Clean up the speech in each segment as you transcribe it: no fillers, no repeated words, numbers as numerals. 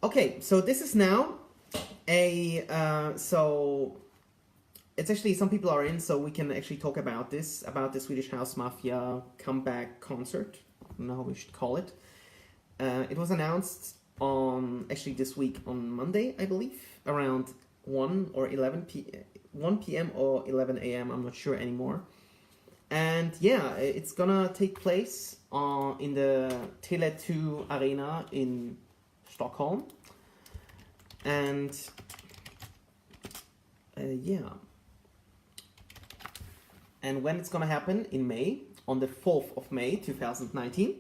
Okay, so this is now so it's actually some people are in, so we can actually talk about the Swedish House Mafia comeback concert. I don't know how we should call it. It was announced on actually this week on Monday, I believe, around 1 p.m. or 11 a.m. I'm not sure anymore. And yeah, it's gonna take place in the Tele2 Arena in Stockholm. And yeah. And when it's gonna happen? In May, on the 4th of May 2019.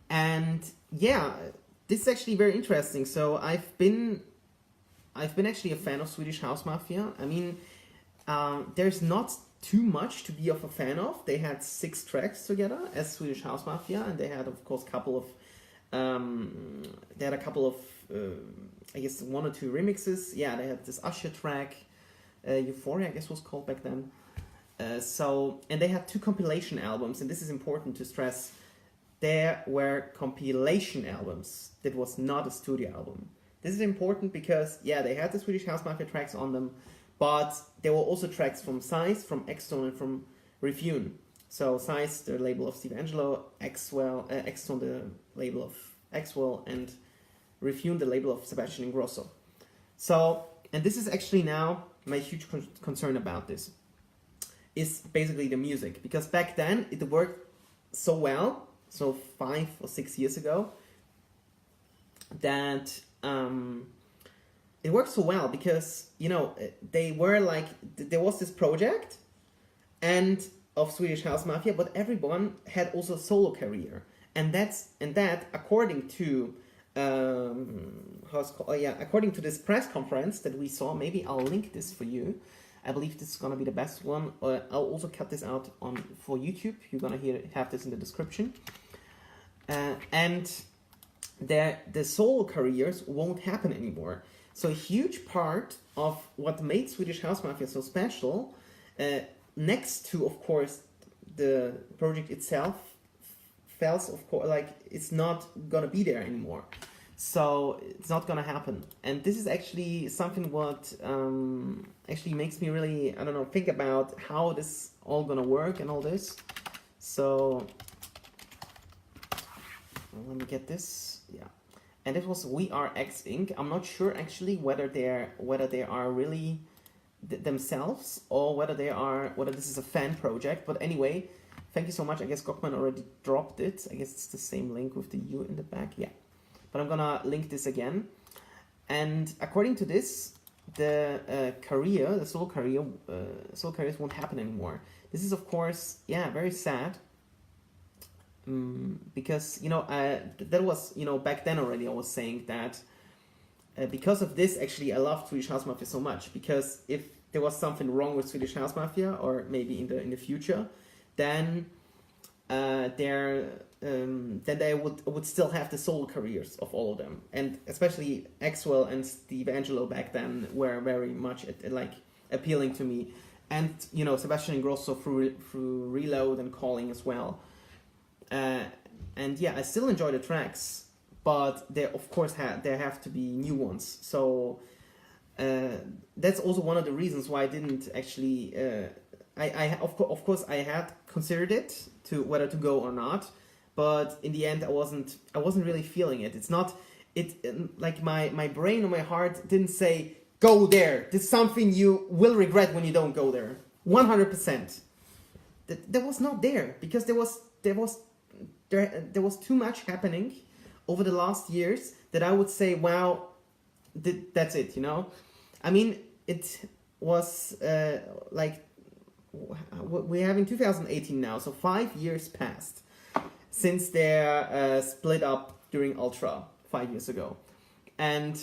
And yeah, this is actually very interesting. So I've been actually a fan of Swedish House Mafia. I mean, there's not too much to be of a fan of. They had 6 tracks together as Swedish House Mafia, and they had, of course, a couple of I guess 1 or 2 remixes. Yeah, they had this Usher track, Euphoria, I guess was called back then. And they had 2 compilation albums, and this is important to stress. There were compilation albums. That was not a studio album. This is important because, yeah, they had the Swedish House Mafia tracks on them, but there were also tracks from Size, from Extone, and from Refune. So Size, the label of Steve Angelo, Extone, the label of Axwell, and Refune, the label of Sebastian Ingrosso. So, and this is actually now my huge concern about this, is basically the music. Because back then, it worked so well, so 5 or 6 years ago, that it worked so well because, you know, they were like, there was this project and of Swedish House Mafia, but everyone had also a solo career. And that according to according to this press conference that we saw, maybe I'll link this for you. I believe this is gonna be the best one. I'll also cut this out for YouTube. You're gonna have this in the description. And the solo careers won't happen anymore. So a huge part of what made Swedish House Mafia so special, next to, of course, the project itself, felt, of course, like it's not gonna be there anymore. So it's not gonna happen. And this is actually something what actually makes me really, I don't know, think about how this all gonna work and all this. So let me get this. Yeah. And it was We Are X Inc. I'm not sure actually whether they are really themselves or whether this is a fan project. But anyway, thank you so much. I guess Gockman already dropped it. I guess it's the same link with the U in the back. Yeah. But I'm gonna link this again. And according to this, the solo careers won't happen anymore. This is, of course, yeah, very sad. Because, you know, that was, you know, back then already I was saying that because of this, actually, I loved Swedish House Mafia so much. Because if there was something wrong with Swedish House Mafia, or maybe in the future, then they would still have the solo careers of all of them, and especially Axwell and Steve Angelo back then were very much like appealing to me, and you know, Sebastian Ingrosso through Reload and Calling as well. And yeah, I still enjoy the tracks, but there of course there have to be new ones. So that's also one of the reasons why I didn't actually. Of course I had considered it to whether to go or not, but in the end I wasn't really feeling it. It's not like my brain or my heart didn't say go there. This is something you will regret when you don't go there. 100%. That was not there because there was too much happening over the last years that I would say, wow, that's it, you know? I mean, it was like, we have in 2018 now, so 5 years passed since they split up during Ultra 5 years ago. And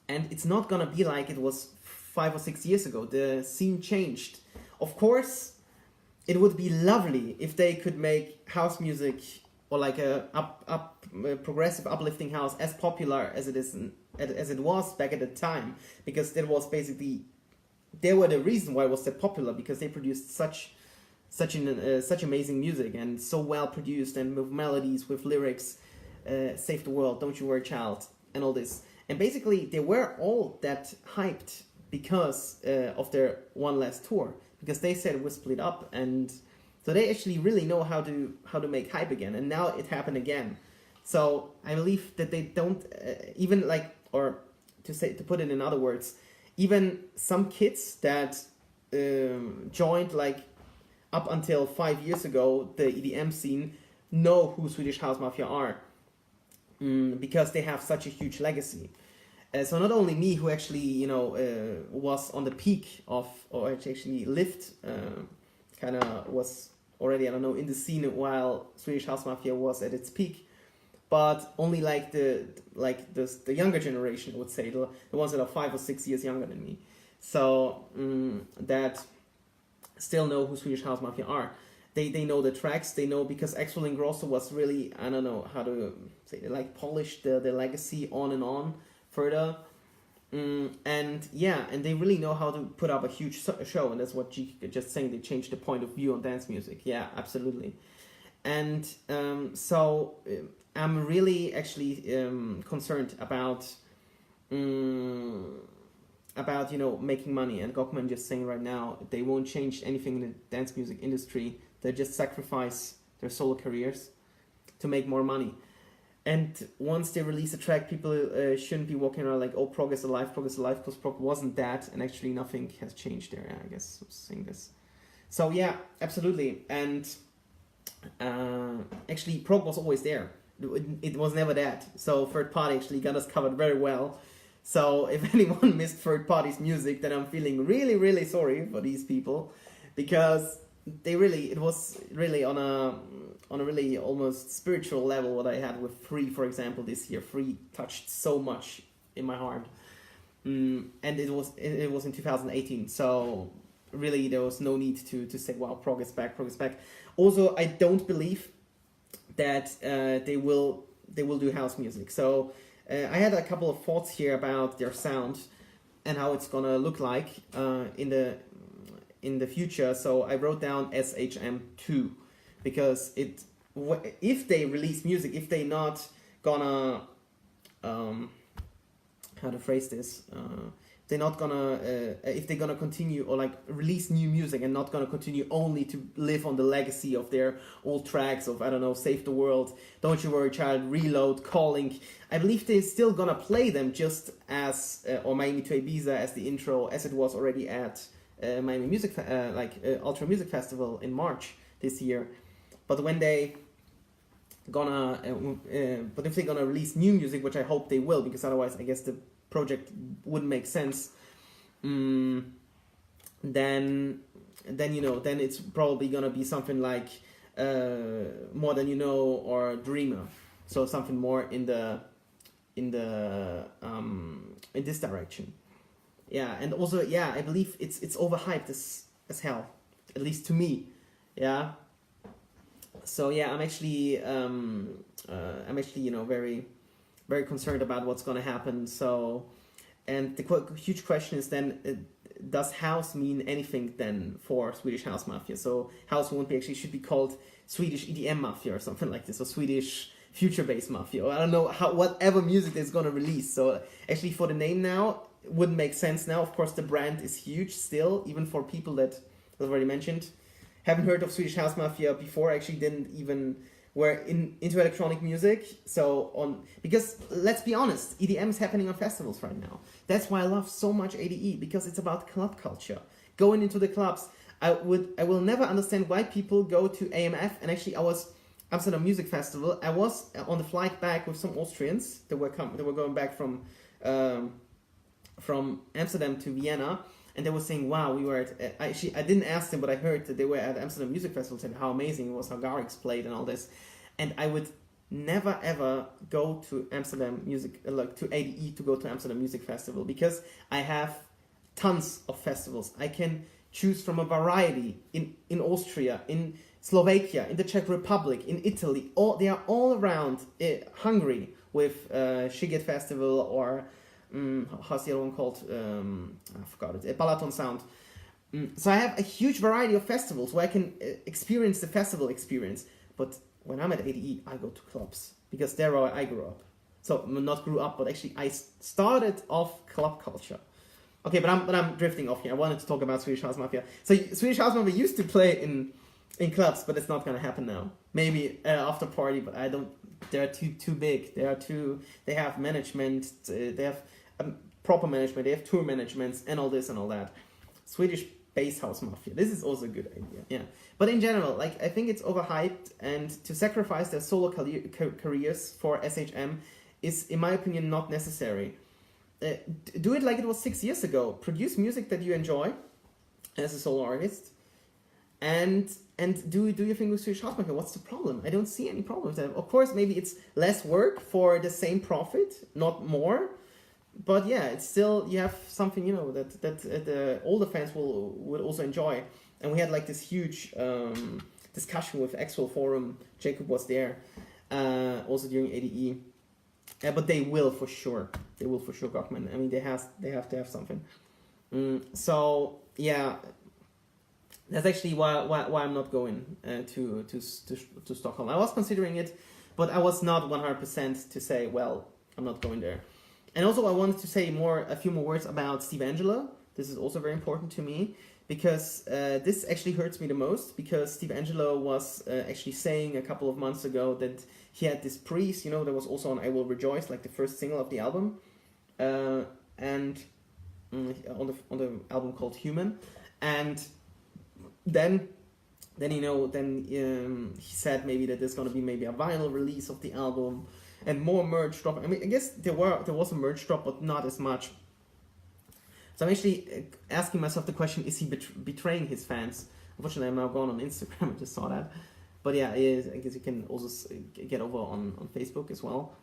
it's not gonna be like it was 5 or 6 years ago. The scene changed. Of course, it would be lovely if they could make house music or like a progressive uplifting house as popular as it was back at the time, because that was basically, they were the reason why it was that popular, because they produced such amazing music and so well produced, and with melodies, with lyrics, Save the World, Don't You Worry Child, and all this. And basically, they were all that hyped because of their one last tour, because they said we're split up, and so they actually really know how to make hype again. And now it happened again. So I believe that they don't even like, or to put it in other words, even some kids that joined like up until 5 years ago the EDM scene know who Swedish House Mafia are, because they have such a huge legacy. So not only me, who actually was on the peak of, or actually lived, kind of was already, I don't know, in the scene while Swedish House Mafia was at its peak, but only like the younger generation, I would say, the ones that are 5 or 6 years younger than me, so that still know who Swedish House Mafia are. They know the tracks, they know, because Axel Ingrosso was really, I don't know how to say, like polished the legacy on and on further. And they really know how to put up a huge show, and that's what G just saying, they changed the point of view on dance music. Yeah, absolutely. And so I'm really actually concerned about making money. And Gockman just saying right now they won't change anything in the dance music industry. They just sacrifice their solo careers to make more money. And once they release a track, people shouldn't be walking around like, oh, prog is alive, because prog wasn't that, and actually nothing has changed there. I guess I'm saying this. So yeah, absolutely. And actually prog was always there. It was never that. So third party actually got us covered very well. So if anyone missed third party's music, then I'm feeling really, really sorry for these people, because it was really on a really almost spiritual level what I had with Free, for example, this year. Free touched so much in my heart, and it was in 2018. So really there was no need to say, wow, prog is back. Also, I don't believe that they will do house music. So I had a couple of thoughts here about their sound and how it's gonna look like in the future. So I wrote down SHM 2, because if they release music, if they not gonna how to phrase this, they're not gonna if they're gonna continue or like release new music and not gonna continue only to live on the legacy of their old tracks of, I don't know, Save the World, Don't You Worry Child, Reload, Calling, I believe they're still gonna play them just as or Miami to Ibiza as the intro, as it was already at Miami Music Ultra Music Festival in March this year. But when they gonna but if they're gonna release new music, which I hope they will, because otherwise I guess the project wouldn't make sense, then it's probably gonna be something like More Than You Know or Dreamer, so something more in this direction. Yeah, and also, yeah, I believe it's overhyped as hell, at least to me. Yeah. So yeah, I'm actually very, very concerned about what's gonna happen. So, and the huge question is then, does house mean anything then for Swedish House Mafia? So house should be called Swedish EDM Mafia or something like this, or Swedish Future Bass Mafia, or I don't know whatever music is gonna release. So actually, for the name now, it wouldn't make sense now. Of course, the brand is huge still, even for people that, as already mentioned, haven't heard of Swedish House Mafia before, actually didn't even were into electronic music. So because let's be honest, EDM is happening on festivals right now. That's why I love so much ADE, because it's about club culture. Going into the clubs, I will never understand why people go to AMF. And actually, I was Amsterdam Music Festival. I was on the flight back with some Austrians that were going back from Amsterdam to Vienna. And they were saying, wow, we were at... I didn't ask them, but I heard that they were at Amsterdam Music Festival and how amazing it was, how Garrix played and all this. And I would never, ever go to Amsterdam Music... to ADE to go to Amsterdam Music Festival, because I have tons of festivals. I can choose from a variety in Austria, in Slovakia, in the Czech Republic, in Italy. They are all around Hungary with Sziget Festival, or... how's the other one called? I forgot it. Balaton Sound. So I have a huge variety of festivals where I can experience the festival experience. But when I'm at ADE, I go to clubs, because there I grew up. So not grew up, but actually I started off club culture. Okay, but I'm drifting off here. I wanted to talk about Swedish House Mafia. So Swedish House Mafia used to play in clubs, but it's not gonna happen now. Maybe after party, but I don't. They're too big. They have management. They have proper management. They have tour managements and all this and all that. Swedish Bass House Mafia. This is also a good idea. Yeah, but in general, like I think it's overhyped, and to sacrifice their solo careers for SHM is, in my opinion, not necessary. Do it like it was 6 years ago. Produce music that you enjoy as a solo artist, and do your thing with Swedish House Mafia. What's the problem? I don't see any problem with that. Of course, maybe it's less work for the same profit, not more. But yeah, it's still, you have something, you know, that the older fans will also enjoy. And we had like this huge discussion with Actual Forum. Jacob was there, also during ADE. But they will for sure. They will for sure, Gockman. I mean, they have to have something. So yeah, that's actually why I'm not going to Stockholm. I was considering it, but I was not 100% to say, well, I'm not going there. And also, I wanted to say a few more words about Steve Angelo. This is also very important to me, because this actually hurts me the most, because Steve Angelo was actually saying a couple of months ago that he had this priest, you know, that was also on I Will Rejoice, like the first single of the album, and on the album called Human. And then he said maybe that there's going to be maybe a vinyl release of the album, and more merch drop. I mean, I guess there was a merch drop, but not as much. So I'm actually asking myself the question: is he betraying his fans? Unfortunately, I'm now gone on Instagram. I just saw that, but yeah, I guess you can also get over on Facebook as well.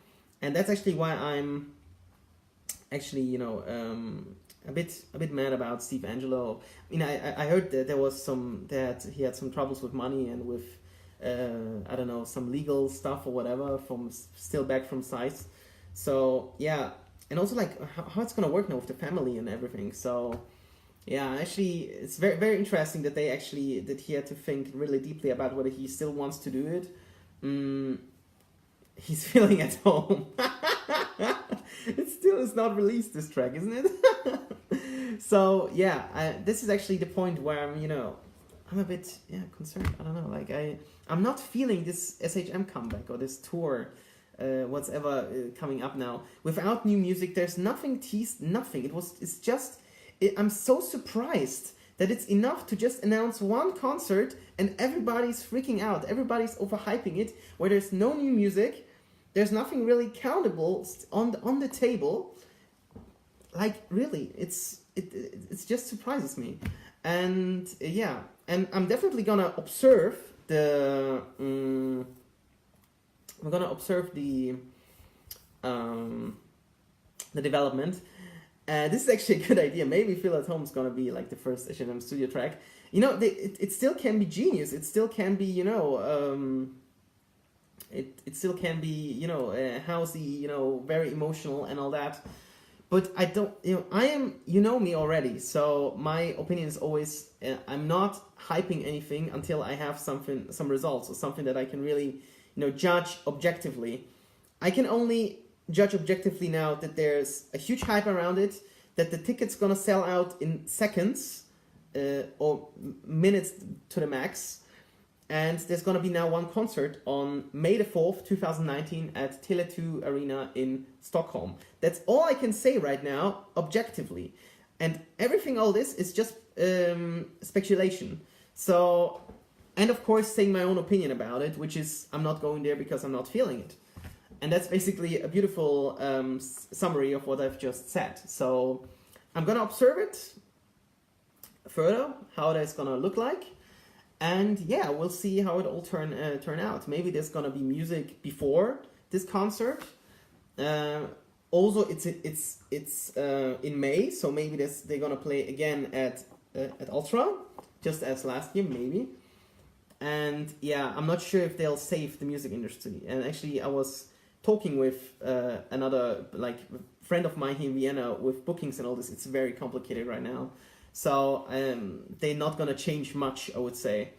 And that's actually why I'm actually, you know, a bit mad about Steve Angelo. I mean, I heard that he had some troubles with money and with I don't know, some legal stuff or whatever, from still back from SAIS. So yeah, and also like how it's gonna work now with the family and everything. So yeah, actually it's very, very interesting that he had to think really deeply about whether he still wants to do it. He's feeling at home. It's not released, this track, isn't it? So yeah, this is actually the point where I'm a bit concerned. I don't know, like I'm not feeling this SHM comeback or this tour, whatever coming up now. Without new music, there's nothing teased, nothing. I'm so surprised that it's enough to just announce one concert and everybody's freaking out. Everybody's overhyping it, where there's no new music. There's nothing really countable on the table. Like really, it just surprises me. And yeah, and I'm definitely gonna observe the development. This is actually a good idea. Maybe Feel at Home is gonna be like the first SHM studio track. It still can be genius. It still can be it still can be housey, very emotional and all that. But I don't, I am, me already. So my opinion is always, I'm not hyping anything until I have some results or something that I can really, judge objectively. I can only judge objectively now that there's a huge hype around it, that the ticket's gonna sell out in seconds or minutes to the max. And there's going to be now one concert on May the 4th, 2019 at Tele2 Arena in Stockholm. That's all I can say right now, objectively. And all this is just speculation. So, and of course saying my own opinion about it, which is I'm not going there because I'm not feeling it. And that's basically a beautiful summary of what I've just said. So I'm going to observe it further, how that's going to look like. And yeah, we'll see how it all turn out. Maybe there's gonna be music before this concert. Also, it's in May, so maybe they're gonna play again at Ultra, just as last year, maybe. And yeah, I'm not sure if they'll save the music industry. And actually, I was talking with another friend of mine here in Vienna with bookings and all this. It's very complicated right now. So they're not gonna change much, I would say.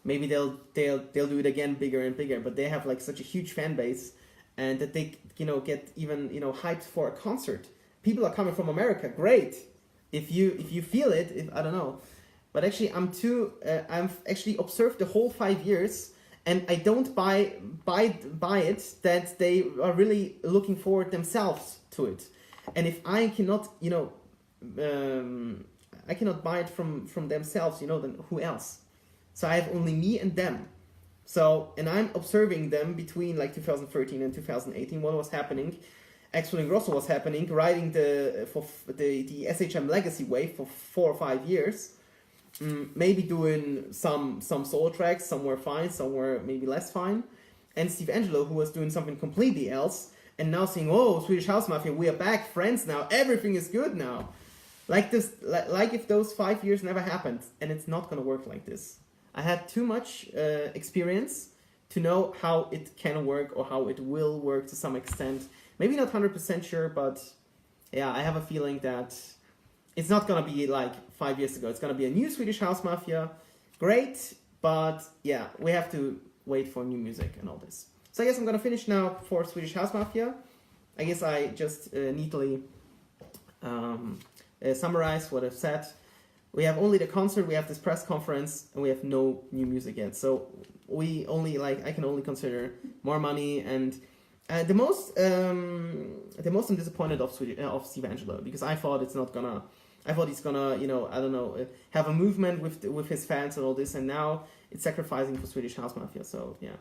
Maybe they'll do it again bigger and bigger, but they have such a huge fan base, and that they get even hyped for a concert. People are coming from America. Great, if you feel it. I don't know, but actually I've actually observed the whole 5 years, and I don't buy it that they are really looking forward themselves to it. And if I cannot I cannot buy it from themselves, then who else? So I have only me and them. So, and I'm observing them between like 2013 and 2018, what was happening. Axel Ingrosso was happening, riding the SHM legacy wave for 4 or 5 years. Maybe doing some solo tracks, some were fine, some were maybe less fine. And Steve Angelo, who was doing something completely else, and now saying, oh, Swedish House Mafia, we are back, friends now, everything is good now. Like this, like if those 5 years never happened, and it's not gonna work like this. I had too much experience to know how it can work or how it will work to some extent. Maybe not 100% sure, but yeah, I have a feeling that it's not gonna be like 5 years ago. It's gonna be a new Swedish House Mafia. Great, but yeah, we have to wait for new music and all this. So I guess I'm gonna finish now for Swedish House Mafia. I guess I just neatly summarize what I've said. We have only the concert, we have this press conference, and we have no new music yet. So we only I can only consider more money. And the most I'm disappointed of Steve Angelo, because I thought he's gonna I don't know, have a movement with his fans and all this, and now it's sacrificing for Swedish House Mafia. So yeah,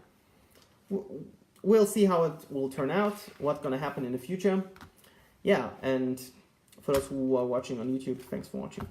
we'll see how it will turn out, what's gonna happen in the future. Yeah, and for those who are watching on YouTube, thanks for watching.